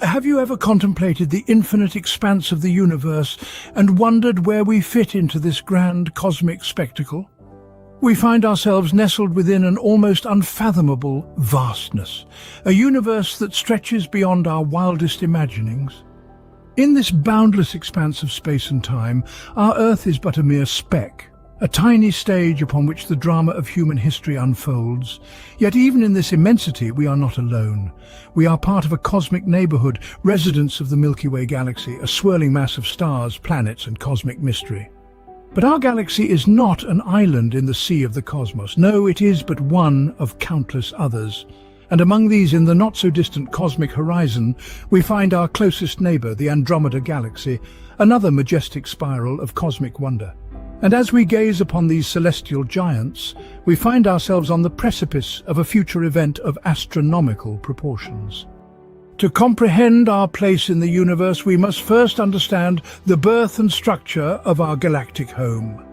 Have you ever contemplated the infinite expanse of the universe and wondered where we fit into this grand cosmic spectacle? We find ourselves nestled within an almost unfathomable vastness, a universe that stretches beyond our wildest imaginings. In this boundless expanse of space and time, our Earth is but a mere speck, a tiny stage upon which the drama of human history unfolds. Yet even in this immensity, we are not alone. We are part of a cosmic neighborhood, residents of the Milky Way galaxy, a swirling mass of stars, planets, and cosmic mystery. But our galaxy is not an island in the sea of the cosmos. No, it is but one of countless others. And among these, in the not-so-distant cosmic horizon, we find our closest neighbor, the Andromeda galaxy, another majestic spiral of cosmic wonder. And as we gaze upon these celestial giants, we find ourselves on the precipice of a future event of astronomical proportions. To comprehend our place in the universe, we must first understand the birth and structure of our galactic home.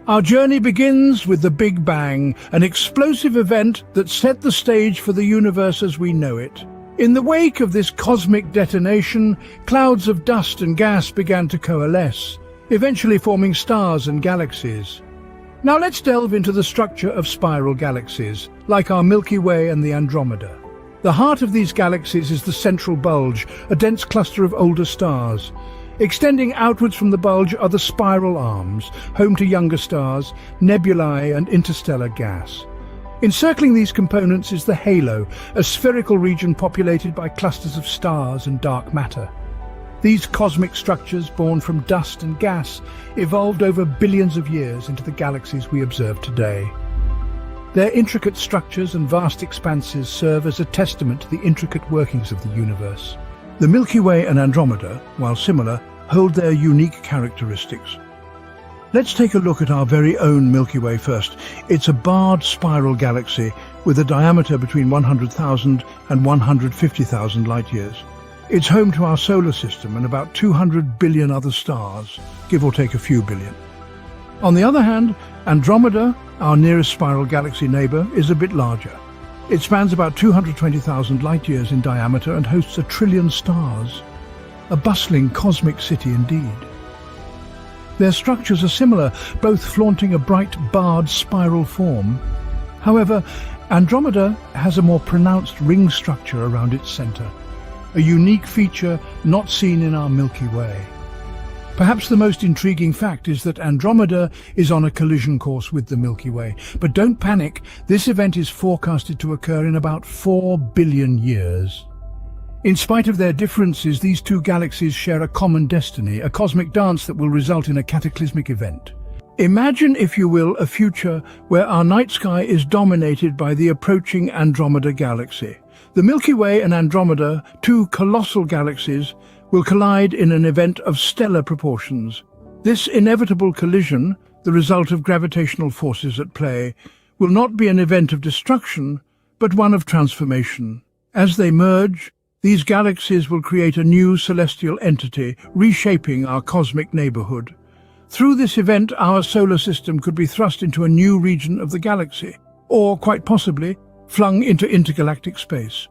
Our journey begins with the Big Bang, an explosive event that set the stage for the universe as we know it. In the wake of this cosmic detonation, clouds of dust and gas began to coalesce, eventually forming stars and galaxies. Now let's delve into the structure of spiral galaxies, like our Milky Way and the Andromeda. The heart of these galaxies is the central bulge, a dense cluster of older stars. Extending outwards from the bulge are the spiral arms, home to younger stars, nebulae and interstellar gas. Encircling these components is the halo, a spherical region populated by clusters of stars and dark matter. These cosmic structures, born from dust and gas, evolved over billions of years into the galaxies we observe today. Their intricate structures and vast expanses serve as a testament to the intricate workings of the universe. The Milky Way and Andromeda, while similar, hold their unique characteristics. Let's take a look at our very own Milky Way first. It's a barred spiral galaxy with a diameter between 100,000 and 150,000 light-years. It's home to our solar system and about 200 billion other stars, give or take a few billion. On the other hand, Andromeda, our nearest spiral galaxy neighbor, is a bit larger. It spans about 220,000 light-years in diameter and hosts 1 trillion stars. A bustling cosmic city indeed. Their structures are similar, both flaunting a bright barred spiral form. However, Andromeda has a more pronounced ring structure around its center, a unique feature not seen in our Milky Way. Perhaps the most intriguing fact is that Andromeda is on a collision course with the Milky Way. But don't panic, this event is forecasted to occur in about 4 billion years. In spite of their differences, these two galaxies share a common destiny, a cosmic dance that will result in a cataclysmic event. Imagine, if you will, a future where our night sky is dominated by the approaching Andromeda galaxy. The Milky Way and Andromeda, two colossal galaxies, will collide in an event of stellar proportions. This inevitable collision, the result of gravitational forces at play, will not be an event of destruction, but one of transformation. As they merge, these galaxies will create a new celestial entity, reshaping our cosmic neighborhood. Through this event, our solar system could be thrust into a new region of the galaxy, or, quite possibly, flung into intergalactic space.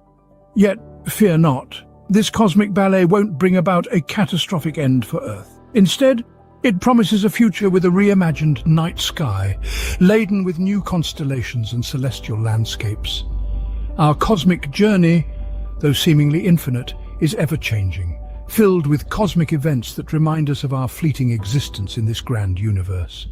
Yet, fear not. This cosmic ballet won't bring about a catastrophic end for Earth. Instead, it promises a future with a reimagined night sky, laden with new constellations and celestial landscapes. Our cosmic journey, though seemingly infinite, is ever-changing, filled with cosmic events that remind us of our fleeting existence in this grand universe.